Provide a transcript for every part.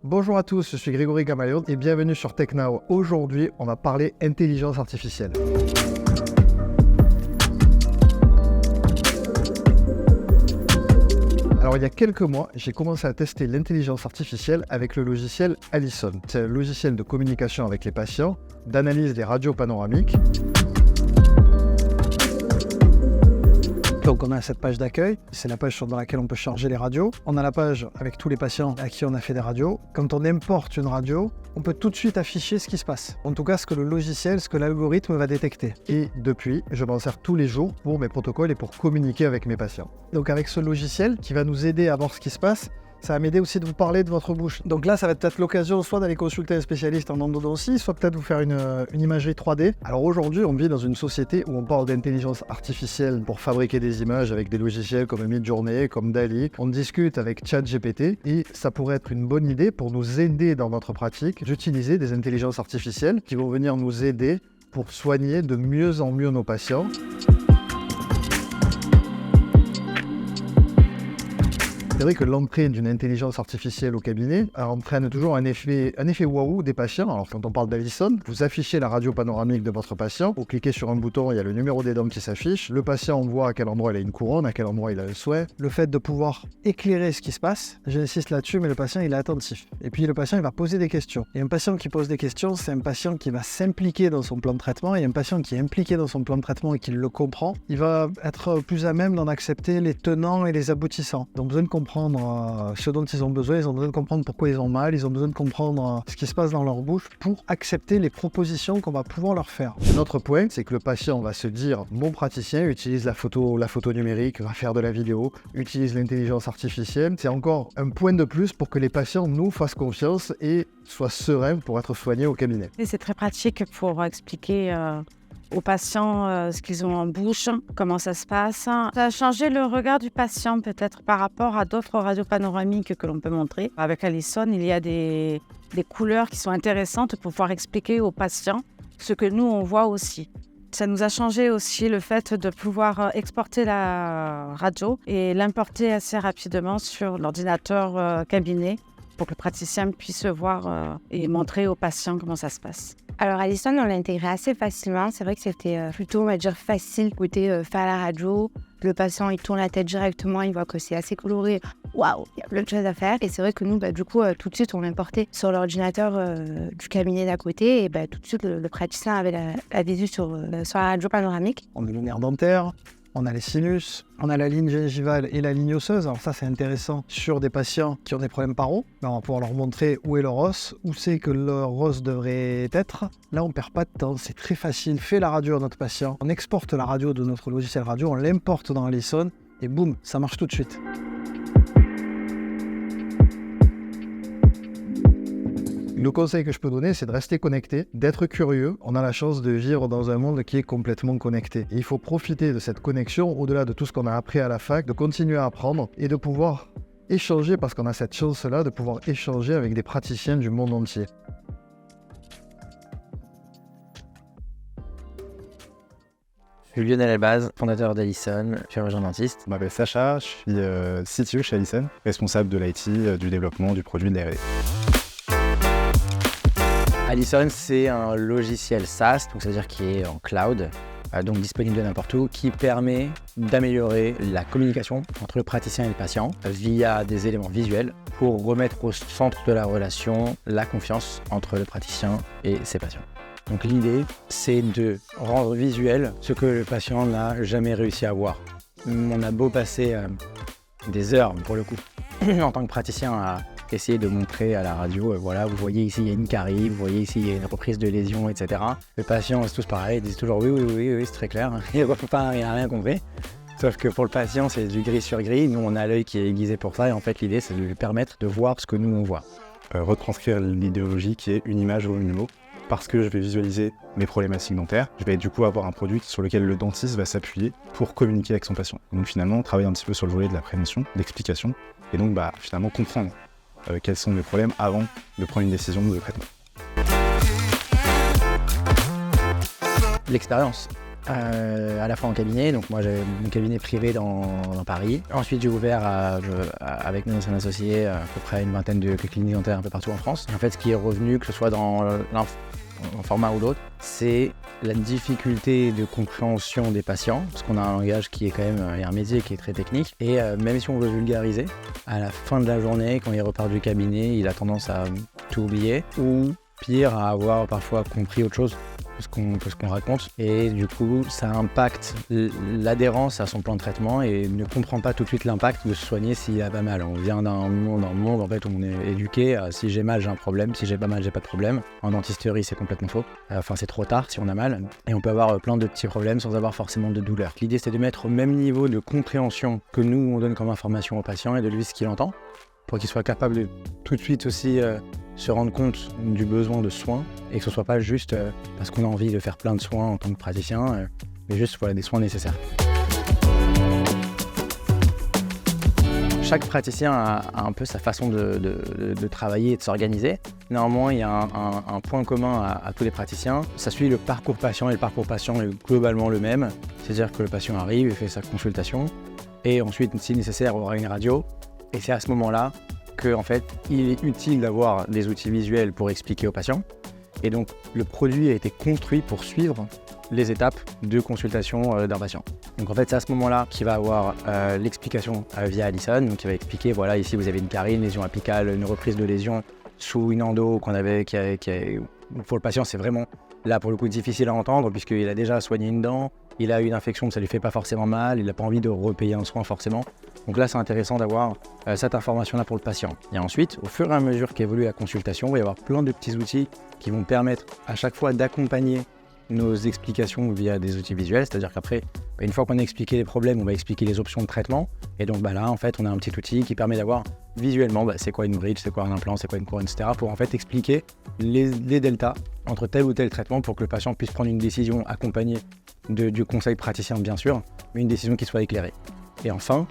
Bonjour à tous, je suis Grégory Gamalion et bienvenue sur TechNow. Aujourd'hui, on va parler intelligence artificielle. Alors il y a quelques mois, j'ai commencé à tester l'intelligence artificielle avec le logiciel Allison. C'est un logiciel de communication avec les patients, d'analyse des radios panoramiques. Donc on a cette page d'accueil, c'est la page dans laquelle on peut charger les radios. On a la page avec tous les patients à qui on a fait des radios. Quand on importe une radio, on peut tout de suite afficher ce qui se passe. En tout cas, ce que le logiciel, ce que l'algorithme va détecter. Et depuis, je m'en sers tous les jours pour mes protocoles et pour communiquer avec mes patients. Donc avec ce logiciel qui va nous aider à voir ce qui se passe, ça va m'aider aussi de vous parler de votre bouche. Donc là, ça va être peut-être l'occasion soit d'aller consulter un spécialiste en endodontie, soit peut-être vous faire une imagerie 3D. Alors aujourd'hui, on vit dans une société où on parle d'intelligence artificielle pour fabriquer des images avec des logiciels comme Midjourney, comme DALL-E. On discute avec ChatGPT et ça pourrait être une bonne idée pour nous aider dans notre pratique d'utiliser des intelligences artificielles qui vont venir nous aider pour soigner de mieux en mieux nos patients. C'est vrai que l'entrée d'une intelligence artificielle au cabinet entraîne toujours un effet waouh des patients. Alors quand on parle d'Allison, vous affichez la radio panoramique de votre patient, vous cliquez sur un bouton, il y a le numéro des dents qui s'affiche, le patient voit à quel endroit il a une couronne, à quel endroit il a un souhait. Le fait de pouvoir éclairer ce qui se passe, j'insiste là-dessus, mais le patient il est attentif. Et puis le patient il va poser des questions. Et un patient qui pose des questions, c'est un patient qui va s'impliquer dans son plan de traitement, et un patient qui est impliqué dans son plan de traitement et qui le comprend, il va être plus à même d'en accepter les tenants et les aboutissants. Donc besoin de comprendre ce dont ils ont besoin de comprendre pourquoi ils ont mal, ils ont besoin de comprendre ce qui se passe dans leur bouche pour accepter les propositions qu'on va pouvoir leur faire. Notre point, c'est que le patient va se dire « Mon praticien utilise la photo numérique, va faire de la vidéo, utilise l'intelligence artificielle ». C'est encore un point de plus pour que les patients nous fassent confiance et soient sereins pour être soignés au cabinet. Et c'est très pratique pour expliquer aux patients ce qu'ils ont en bouche, comment ça se passe. Ça a changé le regard du patient peut-être par rapport à d'autres radios panoramiques que l'on peut montrer. Avec Allison, il y a des couleurs qui sont intéressantes pour pouvoir expliquer aux patients ce que nous, on voit aussi. Ça nous a changé aussi le fait de pouvoir exporter la radio et l'importer assez rapidement sur l'ordinateur cabinet pour que le praticien puisse voir et montrer aux patients comment ça se passe. Alors Allison, on l'a intégré assez facilement. C'est vrai que c'était plutôt, on va dire, facile côté faire la radio. Le patient, il tourne la tête directement, il voit que c'est assez coloré. Waouh, il y a plein de choses à faire. Et c'est vrai que nous, du coup, tout de suite, on l'importait sur l'ordinateur du cabinet d'à côté. Et tout de suite, le praticien avait la visu sur la radio panoramique. On a le nerf dentaire. On a les sinus, on a la ligne gingivale et la ligne osseuse. Alors ça, c'est intéressant sur des patients qui ont des problèmes paro. Là, on va pouvoir leur montrer où est leur os, où c'est que leur os devrait être. Là, on ne perd pas de temps, c'est très facile. Fait la radio à notre patient. On exporte la radio de notre logiciel radio, on l'importe dans Allison et boum, ça marche tout de suite. Le conseil que je peux donner, c'est de rester connecté, d'être curieux. On a la chance de vivre dans un monde qui est complètement connecté. Et il faut profiter de cette connexion, au-delà de tout ce qu'on a appris à la fac, de continuer à apprendre et de pouvoir échanger, parce qu'on a cette chance-là, de pouvoir échanger avec des praticiens du monde entier. Je suis Lionel Elbaz, fondateur d'Allison, chirurgien dentiste. Je m'appelle Sacha, je suis CTO chez Allison, responsable de l'IT, du développement, du produit, de la R&D. Allison, c'est un logiciel SaaS, donc c'est-à-dire qui est en cloud, donc disponible de n'importe où, qui permet d'améliorer la communication entre le praticien et le patient via des éléments visuels pour remettre au centre de la relation la confiance entre le praticien et ses patients. Donc l'idée, c'est de rendre visuel ce que le patient n'a jamais réussi à voir. On a beau passer des heures, pour le coup, en tant que praticien à essayer de montrer à la radio, voilà, vous voyez ici il y a une carie, vous voyez ici il y a une reprise de lésion, etc. Les patients, c'est tous pareil, ils disent toujours oui, c'est très clair, il n'a rien compris. Sauf que pour le patient, c'est du gris sur gris, nous on a l'œil qui est aiguisé pour ça, et en fait l'idée c'est de lui permettre de voir ce que nous on voit. Retranscrire l'idéologie qui est une image ou une mot, parce que je vais visualiser mes problématiques dentaires, je vais du coup avoir un produit sur lequel le dentiste va s'appuyer pour communiquer avec son patient. Donc finalement, on travaille un petit peu sur le volet de la prévention, d'explication, et donc finalement comprendre quels sont mes problèmes avant de prendre une décision de traitement. L'expérience. à la fois en cabinet. Donc moi j'ai mon cabinet privé dans Paris. Ensuite j'ai ouvert avec mes anciens associés à peu près une vingtaine de cliniques dentaires un peu partout en France. Et en fait ce qui est revenu, que ce soit dans un format ou l'autre, c'est la difficulté de compréhension des patients, parce qu'on a un langage qui est quand même, et un métier qui est très technique, et même si on veut vulgariser, à la fin de la journée, quand il repart du cabinet, il a tendance à tout oublier, ou pire, à avoir parfois compris autre chose que ce qu'on raconte, et du coup ça impacte l'adhérence à son plan de traitement et ne comprend pas tout de suite l'impact de se soigner s'il a pas mal. On vient d'un monde en fait où on est éduqué à si j'ai mal j'ai un problème, si j'ai pas mal j'ai pas de problème. En dentisterie c'est complètement faux, enfin c'est trop tard si on a mal, et on peut avoir plein de petits problèmes sans avoir forcément de douleur. L'idée c'est de mettre au même niveau de compréhension que nous on donne comme information au patient et de lui ce qu'il entend, pour qu'il soit capable de tout de suite aussi se rendre compte du besoin de soins et que ce soit pas juste parce qu'on a envie de faire plein de soins en tant que praticien, mais juste des soins nécessaires. Chaque praticien a un peu sa façon de travailler et de s'organiser. Néanmoins, il y a un point commun à tous les praticiens. Ça suit le parcours patient et le parcours patient est globalement le même. C'est-à-dire que le patient arrive et fait sa consultation et ensuite, si nécessaire, il aura une radio. Et c'est à ce moment-là qu'en fait, il est utile d'avoir des outils visuels pour expliquer aux patients. Et donc, le produit a été construit pour suivre les étapes de consultation d'un patient. Donc en fait, c'est à ce moment-là qu'il va avoir l'explication via Allison. Donc il va expliquer, voilà, ici vous avez une carie, une lésion apicale, une reprise de lésion sous une endo qu'on avait, pour le patient, c'est vraiment, là pour le coup, difficile à entendre puisqu'il a déjà soigné une dent, il a eu une infection, ça lui fait pas forcément mal, il n'a pas envie de repayer un soin forcément. Donc là, c'est intéressant d'avoir cette information-là pour le patient. Et ensuite, au fur et à mesure qu'évolue la consultation, il va y avoir plein de petits outils qui vont permettre à chaque fois d'accompagner nos explications via des outils visuels. C'est-à-dire qu'après, une fois qu'on a expliqué les problèmes, on va expliquer les options de traitement. Et donc là, en fait, on a un petit outil qui permet d'avoir visuellement c'est quoi une bridge, c'est quoi un implant, c'est quoi une couronne, etc. pour en fait expliquer les deltas entre tel ou tel traitement pour que le patient puisse prendre une décision accompagnée du conseil praticien, bien sûr, mais une décision qui soit éclairée. Et enfin,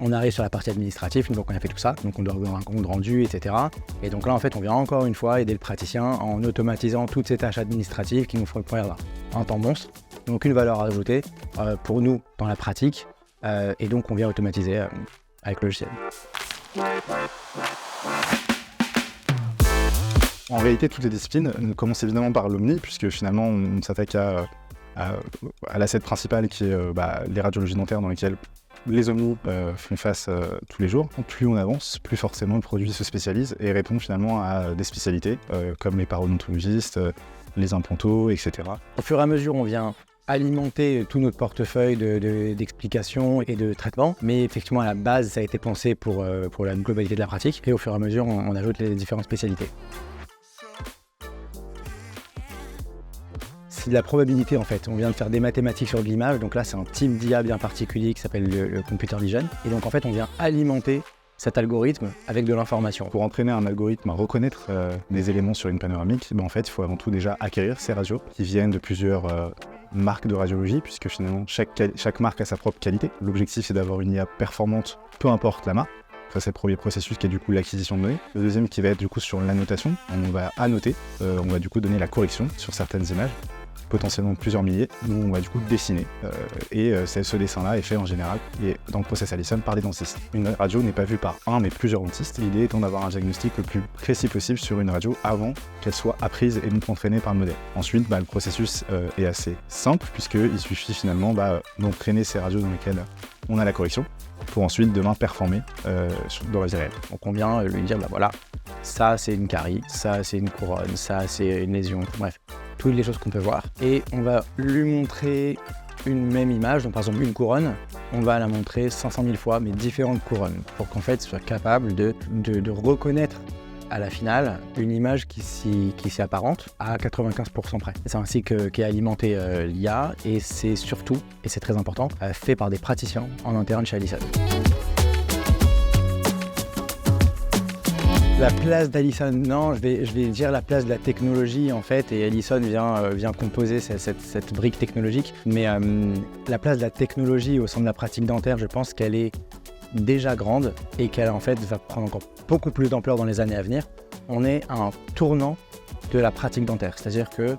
on arrive sur la partie administrative, une fois qu'on a fait tout ça, donc on doit avoir un compte rendu, etc. Et donc là, en fait, on vient encore une fois aider le praticien en automatisant toutes ces tâches administratives qui nous font prendre un temps monstre, donc une valeur ajoutée pour nous dans la pratique, et donc on vient automatiser avec le logiciel. En réalité, toutes les disciplines commencent évidemment par l'Omni, puisque finalement, on s'attaque à l'asset principal qui est les radiologies dentaires dans lesquelles les Omni font face tous les jours. Plus on avance, plus forcément le produit se spécialise et répond finalement à des spécialités comme les parodontologistes, les implantos, etc. Au fur et à mesure, on vient alimenter tout notre portefeuille d'explications et de traitements, mais effectivement à la base, ça a été pensé pour la globalité de la pratique et au fur et à mesure, on ajoute les différentes spécialités. C'est de la probabilité en fait, on vient de faire des mathématiques sur de l'image, donc là c'est un type d'IA bien particulier qui s'appelle le computer vision, et donc en fait on vient alimenter cet algorithme avec de l'information. Pour entraîner un algorithme à reconnaître des éléments sur une panoramique, en fait il faut avant tout déjà acquérir ces radios qui viennent de plusieurs marques de radiologie, puisque finalement chaque marque a sa propre qualité. L'objectif c'est d'avoir une IA performante, peu importe la marque. Ça, c'est le premier processus qui est du coup l'acquisition de données. Le deuxième qui va être du coup sur l'annotation. On va annoter, on va du coup donner la correction sur certaines images, potentiellement plusieurs milliers. Nous, on va du coup dessiner. Ce dessin-là est fait en général et dans le process Allison par des dentistes. Une radio n'est pas vue par un mais plusieurs dentistes. L'idée étant d'avoir un diagnostic le plus précis possible sur une radio avant qu'elle soit apprise et donc entraînée par le modèle. Ensuite, le processus est assez simple puisqu'il suffit finalement d'entraîner ces radios dans lesquelles on a la correction pour ensuite demain performer dans la vie réelle. Donc on vient lui dire voilà, ça c'est une carie, ça c'est une couronne, ça c'est une lésion, bref, toutes les choses qu'on peut voir. Et on va lui montrer une même image, donc par exemple une couronne, on va la montrer 500 000 fois, mais différentes couronnes, pour qu'en fait soit capable de reconnaître à la finale une image qui s'y apparente à 95% près. C'est ainsi qu'est alimenté l'IA et c'est surtout, et c'est très important, fait par des praticiens en interne chez Allison. La place d'Allison, non, je vais dire la place de la technologie en fait, et Allison vient composer cette brique technologique, mais la place de la technologie au sein de la pratique dentaire, je pense qu'elle est déjà grande et qu'elle en fait va prendre encore beaucoup plus d'ampleur dans les années à venir. On est à un tournant de la pratique dentaire, c'est-à-dire que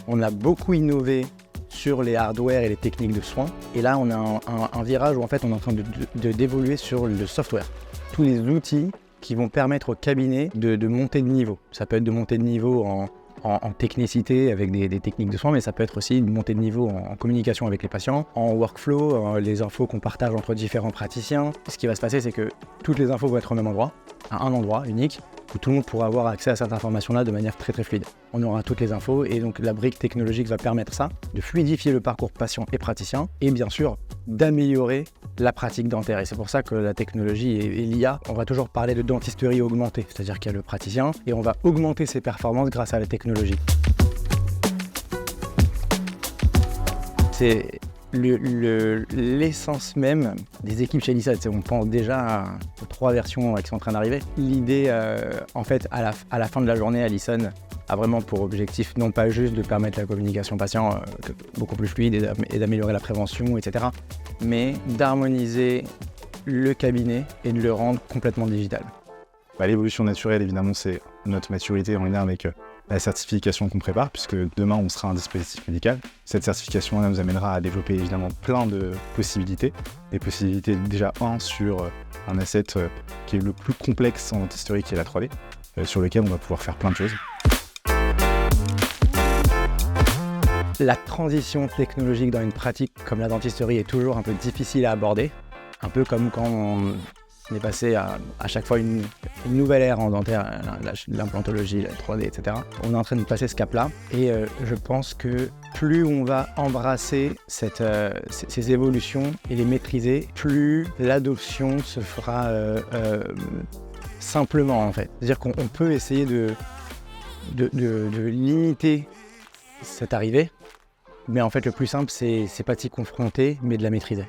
on a beaucoup innové sur les hardware et les techniques de soins. Et là, on a un virage où en fait, on est en train d'évoluer sur le software. Tous les outils qui vont permettre au cabinet de monter de niveau. Ça peut être de monter de niveau en technicité avec des techniques de soins, mais ça peut être aussi de monter de niveau en communication avec les patients, en workflow, les infos qu'on partage entre différents praticiens. Ce qui va se passer, c'est que toutes les infos vont être au même endroit, à un endroit unique, où tout le monde pourra avoir accès à cette information-là de manière très très fluide. On aura toutes les infos et donc la brique technologique va permettre ça, de fluidifier le parcours patient et praticien et bien sûr d'améliorer la pratique dentaire. Et c'est pour ça que la technologie et l'IA, on va toujours parler de dentisterie augmentée, c'est-à-dire qu'il y a le praticien et on va augmenter ses performances grâce à la technologie. C'est l'essence même des équipes chez Allison. On pense déjà aux 3 versions qui sont en train d'arriver. L'idée, en fait, à la fin de la journée, Allison a vraiment pour objectif non pas juste de permettre la communication patient beaucoup plus fluide et d'améliorer la prévention, etc., mais d'harmoniser le cabinet et de le rendre complètement digital. L'évolution naturelle, évidemment, c'est notre maturité en lien avec la certification qu'on prépare, puisque demain, on sera un dispositif médical. Cette certification-là nous amènera à développer évidemment plein de possibilités. Des possibilités déjà, sur un asset qui est le plus complexe en dentisterie, qui est la 3D, sur lequel on va pouvoir faire plein de choses. La transition technologique dans une pratique comme la dentisterie est toujours un peu difficile à aborder, un peu comme quand on est passé à chaque fois une nouvelle ère en dentaire, l'implantologie, la 3D, etc. On est en train de passer ce cap-là et je pense que plus on va embrasser ces évolutions et les maîtriser, plus l'adoption se fera simplement en fait. C'est-à-dire qu'on peut essayer de limiter cette arrivée, mais en fait le plus simple c'est pas d'y confronter mais de la maîtriser.